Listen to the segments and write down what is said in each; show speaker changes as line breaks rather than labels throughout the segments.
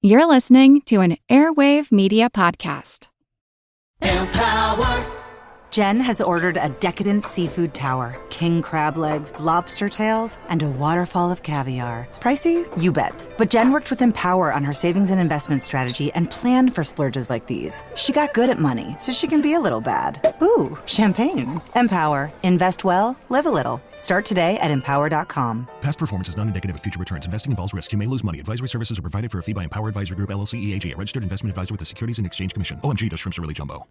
You're listening to an Airwave Media Podcast.
Empower.
Jen has ordered a decadent seafood tower, king crab legs, lobster tails, and a waterfall of caviar. Pricey? You bet. But Jen worked with Empower on her savings and investment strategy and planned for splurges like these. She got good at money, so she can be a little bad. Ooh, champagne. Empower. Invest well, live a little. Start today at empower.com.
Past performance is not indicative of future returns. Investing involves risk. You may lose money. Advisory services are provided for a fee by Empower Advisory Group, LLC, EAG, a registered investment advisor with the Securities and Exchange Commission. OMG, those shrimps are really jumbo.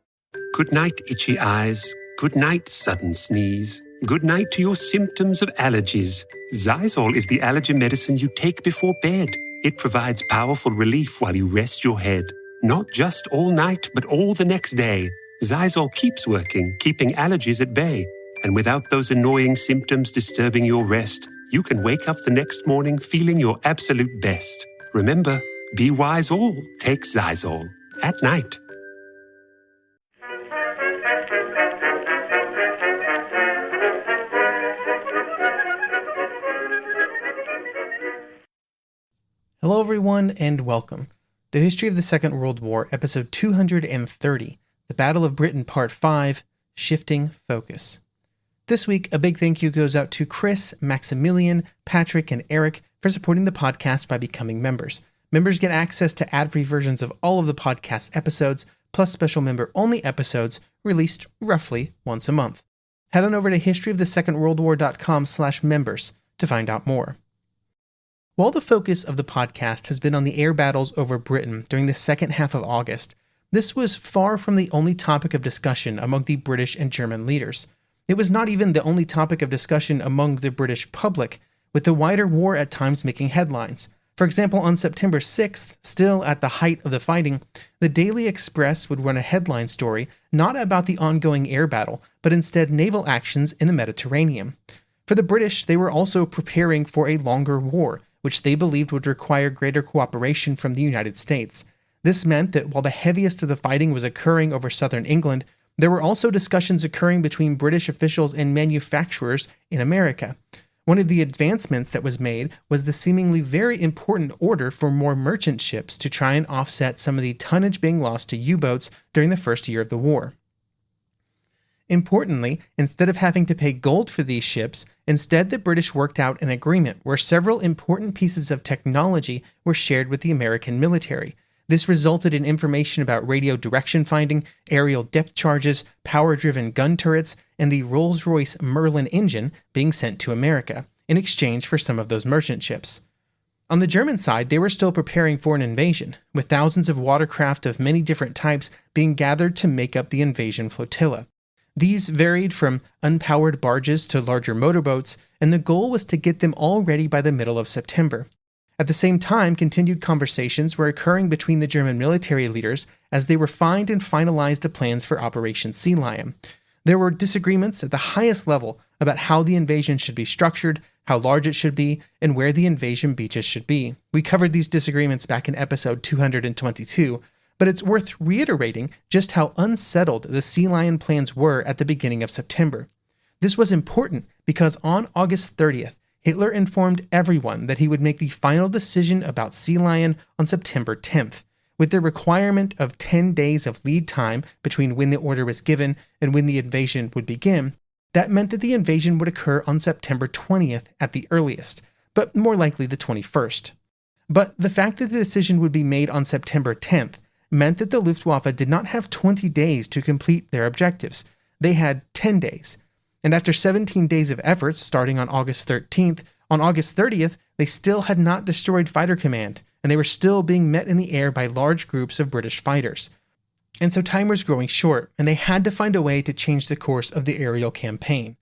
Good night, itchy eyes. Good night, sudden sneeze. Good night to your symptoms of allergies. Xyzal is the allergy medicine you take before bed. It provides powerful relief while you rest your head. Not just all night, but all the next day. Xyzal keeps working, keeping allergies at bay. And without those annoying symptoms disturbing your rest, you can wake up the next morning feeling your absolute best. Remember, be wise all. Take Xyzal. At night.
Hello everyone and welcome to History of the Second World War, episode 230, The Battle of Britain Part 5, Shifting Focus. This week, a big thank you goes out to Chris, Maximilian, Patrick, and Eric for supporting the podcast by becoming members. Members get access to ad-free versions of all of the podcast episodes, plus special member-only episodes released roughly once a month. Head on over to historyofthesecondworldwar.com/members to find out more. While the focus of the podcast has been on the air battles over Britain during the second half of August, this was far from the only topic of discussion among the British and German leaders. It was not even the only topic of discussion among the British public, with the wider war at times making headlines. For example, on September 6th, still at the height of the fighting, the Daily Express would run a headline story not about the ongoing air battle, but instead naval actions in the Mediterranean. For the British, they were also preparing for a longer war, which they believed would require greater cooperation from the United States. This meant that while the heaviest of the fighting was occurring over southern England, there were also discussions occurring between British officials and manufacturers in America. One of the advancements that was made was the seemingly very important order for more merchant ships to try and offset some of the tonnage being lost to U-boats during the first year of the war. Importantly, instead of having to pay gold for these ships, instead the British worked out an agreement where several important pieces of technology were shared with the American military. This resulted in information about radio direction finding, aerial depth charges, power-driven gun turrets, and the Rolls-Royce Merlin engine being sent to America, in exchange for some of those merchant ships. On the German side, they were still preparing for an invasion, with thousands of watercraft of many different types being gathered to make up the invasion flotilla. These varied from unpowered barges to larger motorboats, and the goal was to get them all ready by the middle of September. At the same time, continued conversations were occurring between the German military leaders as they refined and finalized the plans for Operation Sea Lion. There were disagreements at the highest level about how the invasion should be structured, how large it should be, and where the invasion beaches should be. We covered these disagreements back in episode 222, but it's worth reiterating just how unsettled the Sea Lion plans were at the beginning of September. This was important because on August 30th, Hitler informed everyone that he would make the final decision about Sea Lion on September 10th. With the requirement of 10 days of lead time between when the order was given and when the invasion would begin, that meant that the invasion would occur on September 20th at the earliest, but more likely the 21st. But the fact that the decision would be made on September 10th meant that the Luftwaffe did not have 20 days to complete their objectives. They had 10 days. And after 17 days of efforts starting on August 13th, on August 30th, they still had not destroyed Fighter Command, and they were still being met in the air by large groups of British fighters. And so time was growing short, and they had to find a way to change the course of the aerial campaign.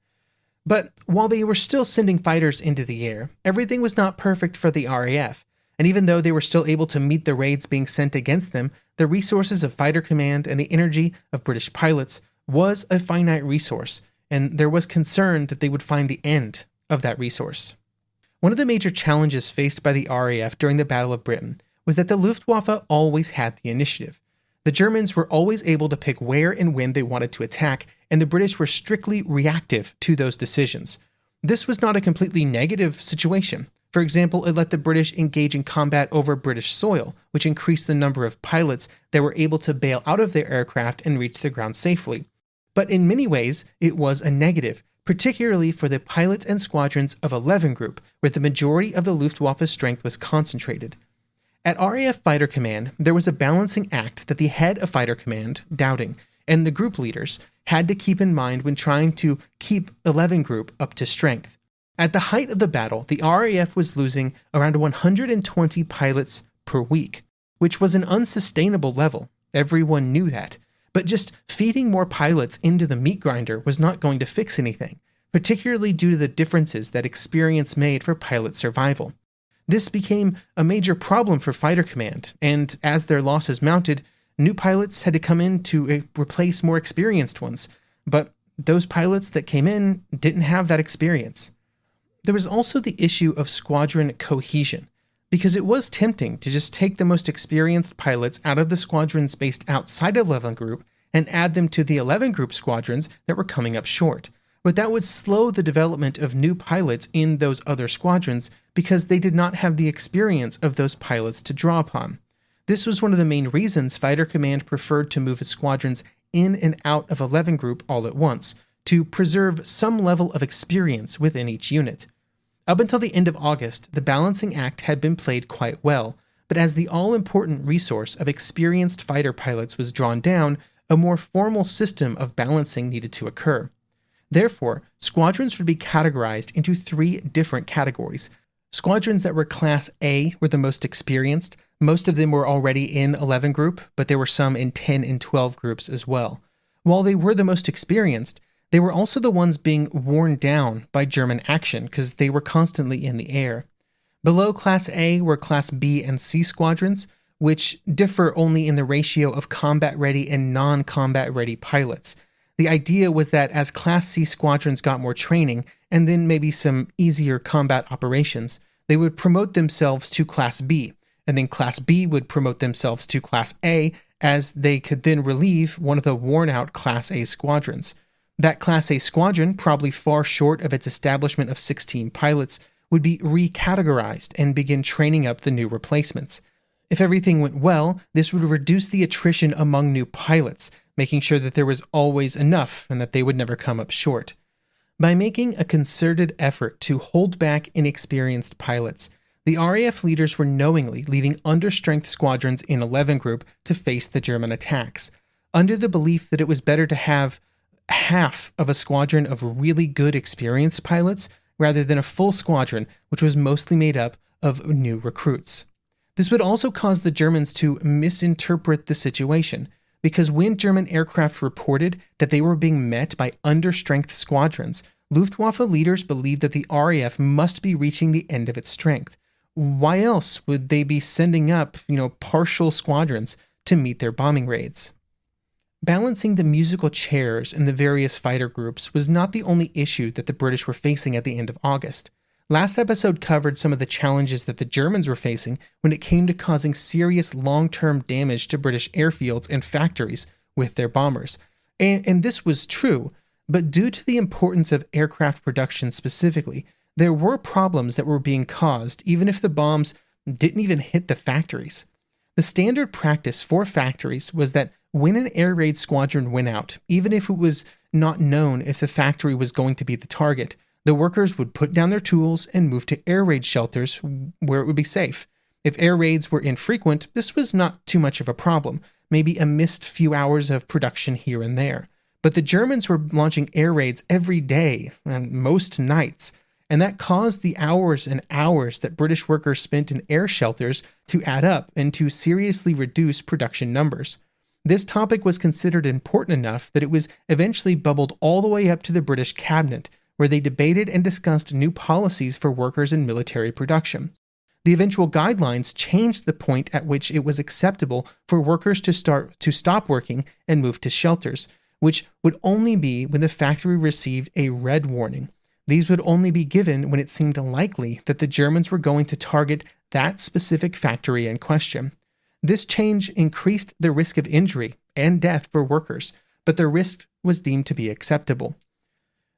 But while they were still sending fighters into the air, everything was not perfect for the RAF. And even though they were still able to meet the raids being sent against them, the resources of Fighter Command and the energy of British pilots was a finite resource, and there was concern that they would find the end of that resource. One of the major challenges faced by the RAF during the Battle of Britain was that the Luftwaffe always had the initiative. The Germans were always able to pick where and when they wanted to attack, and the British were strictly reactive to those decisions. This was not a completely negative situation. For example, it let the British engage in combat over British soil, which increased the number of pilots that were able to bail out of their aircraft and reach the ground safely. But in many ways, it was a negative, particularly for the pilots and squadrons of 11 Group, where the majority of the Luftwaffe strength was concentrated. At RAF Fighter Command, there was a balancing act that the head of Fighter Command, Dowding, and the group leaders had to keep in mind when trying to keep 11 Group up to strength. At the height of the battle, the RAF was losing around 120 pilots per week, which was an unsustainable level. Everyone knew that. But just feeding more pilots into the meat grinder was not going to fix anything, particularly due to the differences that experience made for pilot survival. This became a major problem for Fighter Command, and as their losses mounted, new pilots had to come in to replace more experienced ones, but those pilots that came in didn't have that experience. There was also the issue of squadron cohesion, because it was tempting to just take the most experienced pilots out of the squadrons based outside of 11 Group and add them to the 11 Group squadrons that were coming up short. But that would slow the development of new pilots in those other squadrons because they did not have the experience of those pilots to draw upon. This was one of the main reasons Fighter Command preferred to move its squadrons in and out of 11 Group all at once, to preserve some level of experience within each unit. Up until the end of August, the balancing act had been played quite well, but as the all-important resource of experienced fighter pilots was drawn down, a more formal system of balancing needed to occur. Therefore, squadrons would be categorized into 3 different categories. Squadrons that were Class A were the most experienced. Most of them were already in 11 Group, but there were some in 10 and 12 groups as well. While they were the most experienced, they were also the ones being worn down by German action because they were constantly in the air. Below Class A were Class B and C squadrons, which differ only in the ratio of combat-ready and non-combat-ready pilots. The idea was that as Class C squadrons got more training, and then maybe some easier combat operations, they would promote themselves to Class B, and then Class B would promote themselves to Class A, as they could then relieve one of the worn-out Class A squadrons. That Class A squadron, probably far short of its establishment of 16 pilots, would be recategorized and begin training up the new replacements. If everything went well, this would reduce the attrition among new pilots, making sure that there was always enough and that they would never come up short. By making a concerted effort to hold back inexperienced pilots, the RAF leaders were knowingly leaving understrength squadrons in 11 Group to face the German attacks, under the belief that it was better to have half of a squadron of really good experienced pilots rather than a full squadron which was mostly made up of new recruits. This would also cause the Germans to misinterpret the situation, because when German aircraft reported that they were being met by understrength squadrons, Luftwaffe leaders believed that the RAF must be reaching the end of its strength. Why else would they be sending up, partial squadrons to meet their bombing raids? Balancing the musical chairs in the various fighter groups was not the only issue that the British were facing at the end of August. Last episode covered some of the challenges that the Germans were facing when it came to causing serious long-term damage to British airfields and factories with their bombers. And this was true, but due to the importance of aircraft production specifically, there were problems that were being caused even if the bombs didn't even hit the factories. The standard practice for factories was that when an air raid squadron went out, even if it was not known if the factory was going to be the target, the workers would put down their tools and move to air raid shelters where it would be safe. If air raids were infrequent, this was not too much of a problem, maybe a missed few hours of production here and there. But the Germans were launching air raids every day and most nights, and that caused the hours and hours that British workers spent in air shelters to add up and to seriously reduce production numbers. This topic was considered important enough that it was eventually bubbled all the way up to the British cabinet, where they debated and discussed new policies for workers in military production. The eventual guidelines changed the point at which it was acceptable for workers to stop working and move to shelters, which would only be when the factory received a red warning. These would only be given when it seemed likely that the Germans were going to target that specific factory in question. This change increased the risk of injury and death for workers, but the risk was deemed to be acceptable.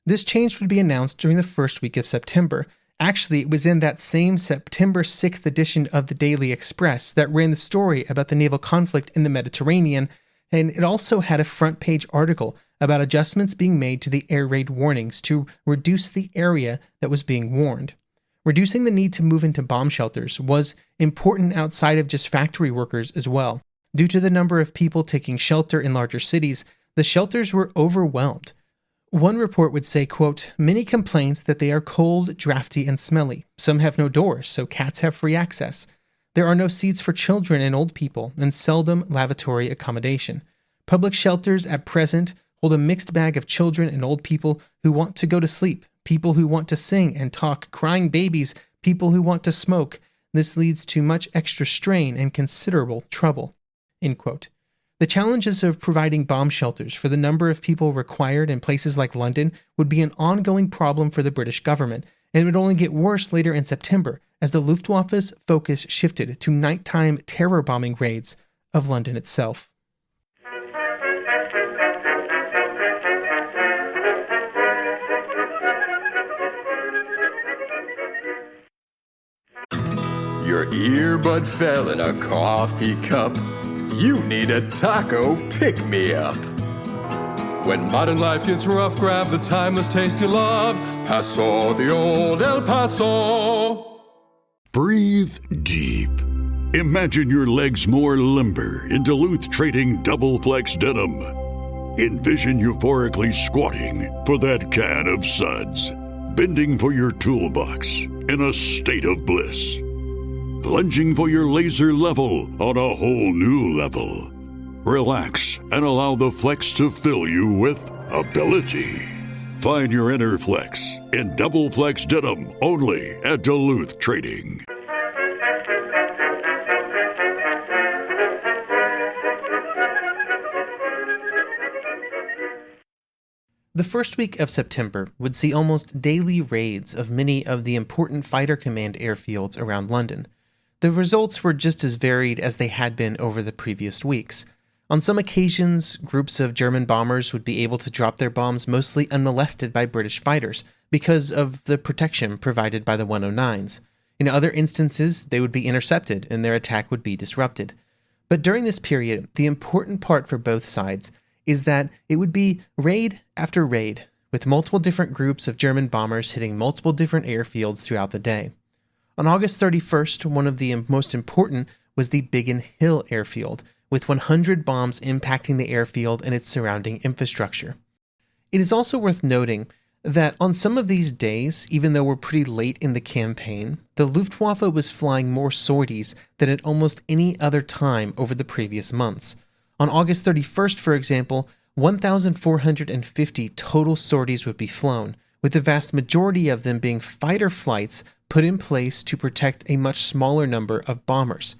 This change would be announced during the first week of September, Actually, it was in that same September 6th edition of the Daily Express that ran the story about the naval conflict in the Mediterranean, and it also had a front-page article about adjustments being made to the air raid warnings to reduce the area that was being warned. Reducing the need to move into bomb shelters was important outside of just factory workers as well. Due to the number of people taking shelter in larger cities, the shelters were overwhelmed. One report would say, quote, "Many complaints that they are cold, drafty, and smelly. Some have no doors, so cats have free access. There are no seats for children and old people, and seldom lavatory accommodation. Public shelters at present hold a mixed bag of children and old people who want to go to sleep, people who want to sing and talk, crying babies, people who want to smoke. This leads to much extra strain and considerable trouble." End quote. The challenges of providing bomb shelters for the number of people required in places like London would be an ongoing problem for the British government, and it would only get worse later in September as the Luftwaffe's focus shifted to nighttime terror bombing raids of London itself.
Your earbud fell in a coffee cup. You need a taco pick-me-up. When modern life gets rough, grab the timeless taste you love. Paso, the old El Paso.
Breathe deep. Imagine your legs more limber in Duluth Trading Double Flex Denim. Envision euphorically squatting for that can of suds, bending for your toolbox in a state of bliss. Lunging for your laser level on a whole new level. Relax and allow the flex to fill you with ability. Find your inner flex in Double Flex Denim only at Duluth Trading.
The first week of September would see almost daily raids of many of the important fighter command airfields around London. The results were just as varied as they had been over the previous weeks. On some occasions, groups of German bombers would be able to drop their bombs mostly unmolested by British fighters because of the protection provided by the 109s. In other instances, they would be intercepted and their attack would be disrupted. But during this period, the important part for both sides is that it would be raid after raid, with multiple different groups of German bombers hitting multiple different airfields throughout the day. On August 31st, one of the most important was the Biggin Hill airfield, with 100 bombs impacting the airfield and its surrounding infrastructure. It is also worth noting that on some of these days, even though we're pretty late in the campaign, the Luftwaffe was flying more sorties than at almost any other time over the previous months. On August 31st, for example, 1,450 total sorties would be flown, with the vast majority of them being fighter flights put in place to protect a much smaller number of bombers.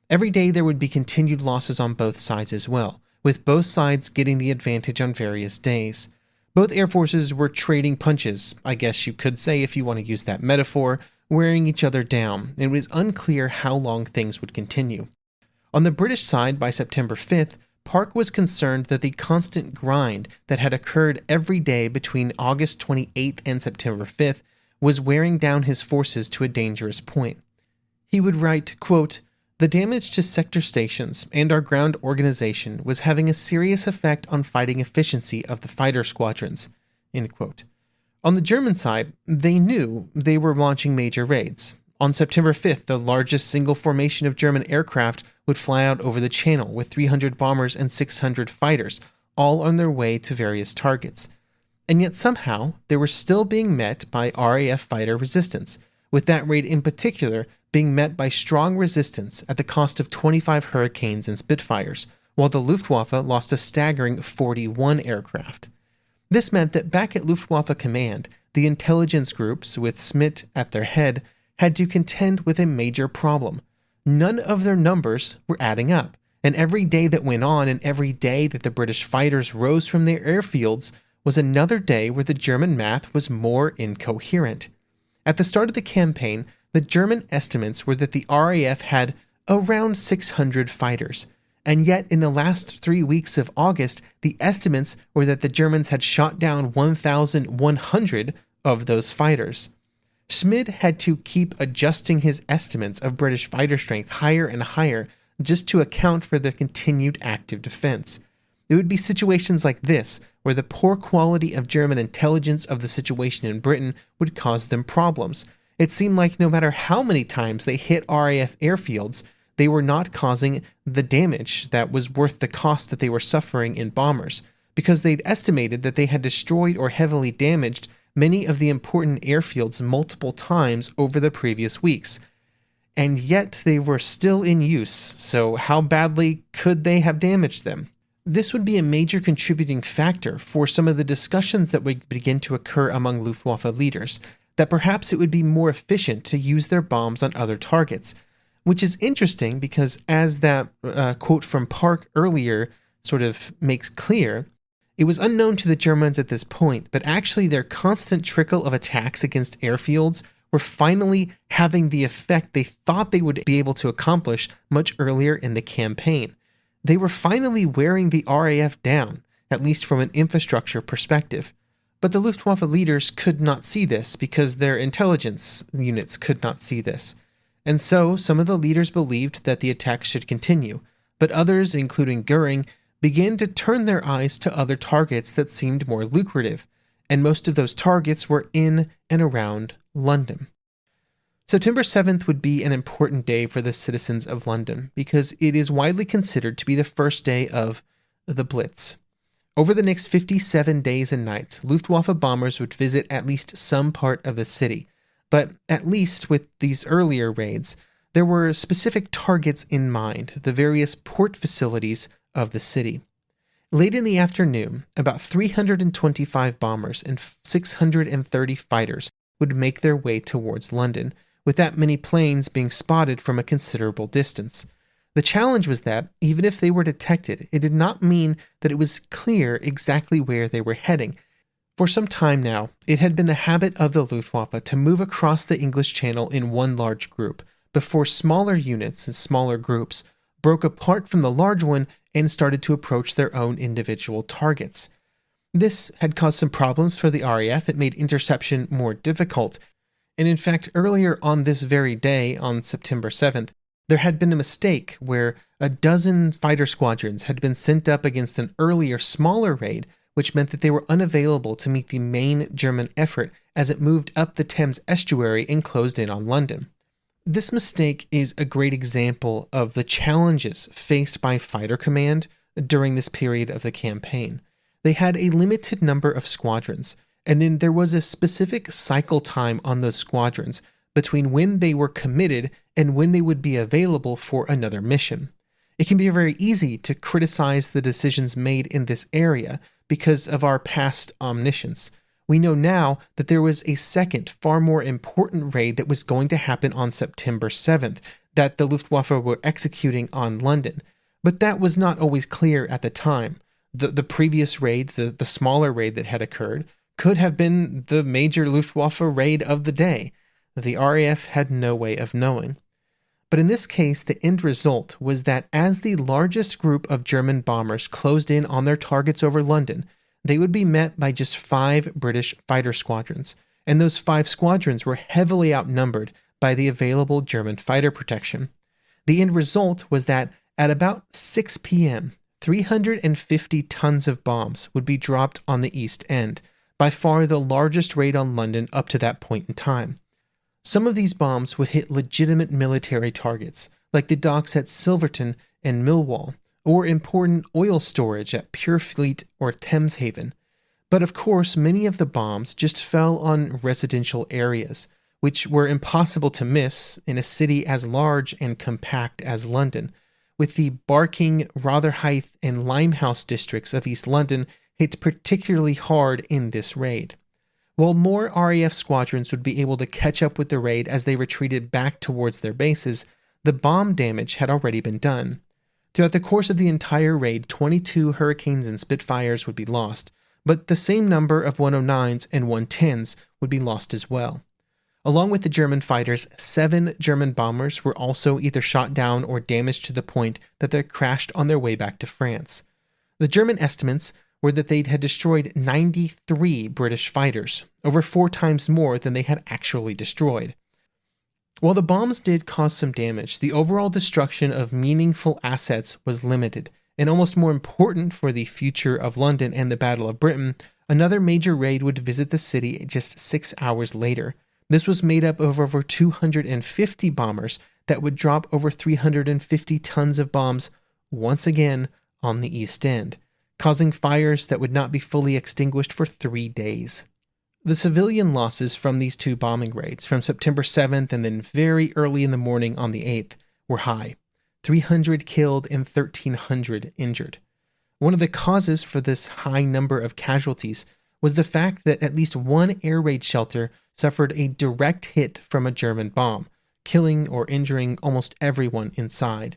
Every day there would be continued losses on both sides as well, with both sides getting the advantage on various days. Both air forces were trading punches, I guess you could say if you want to use that metaphor, wearing each other down, and it was unclear how long things would continue. On the British side, by September 5th, Park was concerned that the constant grind that had occurred every day between August 28th and September 5th was wearing down his forces to a dangerous point. He would write, quote, "The damage to sector stations and our ground organization was having a serious effect on fighting efficiency of the fighter squadrons." End quote. On the German side, they knew they were launching major raids. On September 5th, the largest single formation of German aircraft would fly out over the channel with 300 bombers and 600 fighters, all on their way to various targets. And yet somehow, they were still being met by RAF fighter resistance, with that raid in particular being met by strong resistance at the cost of 25 Hurricanes and Spitfires, while the Luftwaffe lost a staggering 41 aircraft. This meant that back at Luftwaffe Command, the intelligence groups, with Schmidt at their head, had to contend with a major problem. None of their numbers were adding up, and every day that went on and every day that the British fighters rose from their airfields was another day where the German math was more incoherent. At the start of the campaign, the German estimates were that the RAF had around 600 fighters, and yet in the last 3 weeks of August, the estimates were that the Germans had shot down 1,100 of those fighters. Schmid had to keep adjusting his estimates of British fighter strength higher and higher just to account for the continued active defense. It would be situations like this where the poor quality of German intelligence of the situation in Britain would cause them problems. It seemed like no matter how many times they hit RAF airfields, they were not causing the damage that was worth the cost that they were suffering in bombers, because they'd estimated that they had destroyed or heavily damaged many of the important airfields multiple times over the previous weeks. And yet they were still in use, so how badly could they have damaged them? This would be a major contributing factor for some of the discussions that would begin to occur among Luftwaffe leaders, that perhaps it would be more efficient to use their bombs on other targets, which is interesting because as that quote from Park earlier sort of makes clear, it was unknown to the Germans at this point, but actually their constant trickle of attacks against airfields were finally having the effect they thought they would be able to accomplish much earlier in the campaign. They were finally wearing the RAF down, at least from an infrastructure perspective. But the Luftwaffe leaders could not see this because their intelligence units could not see this. And so some of the leaders believed that the attacks should continue, but others, including Goering, began to turn their eyes to other targets that seemed more lucrative, and most of those targets were in and around London. September 7th would be an important day for the citizens of London because it is widely considered to be the first day of the Blitz. Over the next 57 days and nights, Luftwaffe bombers would visit at least some part of the city, but at least with these earlier raids, there were specific targets in mind, the various port facilities of the city. Late in the afternoon, about 325 bombers and 630 fighters would make their way towards London, with that many planes being spotted from a considerable distance. The challenge was that, even if they were detected, it did not mean that it was clear exactly where they were heading. For some time now, it had been the habit of the Luftwaffe to move across the English Channel in one large group, before smaller units and smaller groups broke apart from the large one and started to approach their own individual targets. This had caused some problems for the RAF. It made interception more difficult. And in fact, earlier on this very day, on September 7th, there had been a mistake where a dozen fighter squadrons had been sent up against an earlier smaller raid, which meant that they were unavailable to meet the main German effort as it moved up the Thames estuary and closed in on London. This mistake is a great example of the challenges faced by Fighter Command during this period of the campaign. They had a limited number of squadrons, and then there was a specific cycle time on those squadrons between when they were committed and when they would be available for another mission. It can be very easy to criticize the decisions made in this area because of our past omniscience. We know now that there was a second, far more important raid that was going to happen on September 7th, that the Luftwaffe were executing on London. But that was not always clear at the time. The previous raid, the smaller raid that had occurred, could have been the major Luftwaffe raid of the day. The RAF had no way of knowing. But in this case, the end result was that as the largest group of German bombers closed in on their targets over London, they would be met by just 5 British fighter squadrons, and those 5 squadrons were heavily outnumbered by the available German fighter protection. The end result was that at about 6 p.m., 350 tons of bombs would be dropped on the East End, by far the largest raid on London up to that point in time. Some of these bombs would hit legitimate military targets, like the docks at Silverton and Millwall, or important oil storage at Purefleet or Thameshaven. But of course, many of the bombs just fell on residential areas, which were impossible to miss in a city as large and compact as London, with the Barking, Rotherhithe, and Limehouse districts of East London hit particularly hard in this raid. While more RAF squadrons would be able to catch up with the raid as they retreated back towards their bases, the bomb damage had already been done. Throughout the course of the entire raid, 22 Hurricanes and Spitfires would be lost, but the same number of 109s and 110s would be lost as well. Along with the German fighters, 7 German bombers were also either shot down or damaged to the point that they crashed on their way back to France. The German estimates were that they had destroyed 93 British fighters, over 4 times more than they had actually destroyed. While the bombs did cause some damage, the overall destruction of meaningful assets was limited, and almost more important for the future of London and the Battle of Britain, another major raid would visit the city just 6 hours later. This was made up of over 250 bombers that would drop over 350 tons of bombs once again on the East End, causing fires that would not be fully extinguished for 3 days. The civilian losses from these 2 bombing raids, from September 7th and then very early in the morning on the 8th, were high. 300 killed and 1,300 injured. One of the causes for this high number of casualties was the fact that at least one air raid shelter suffered a direct hit from a German bomb, killing or injuring almost everyone inside.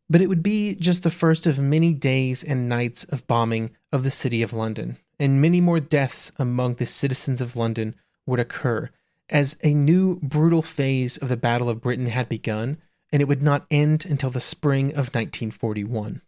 But it would be just the first of many days and nights of bombing of the City of London, and many more deaths among the citizens of London would occur, as a new brutal phase of the Battle of Britain had begun, and it would not end until the spring of 1941.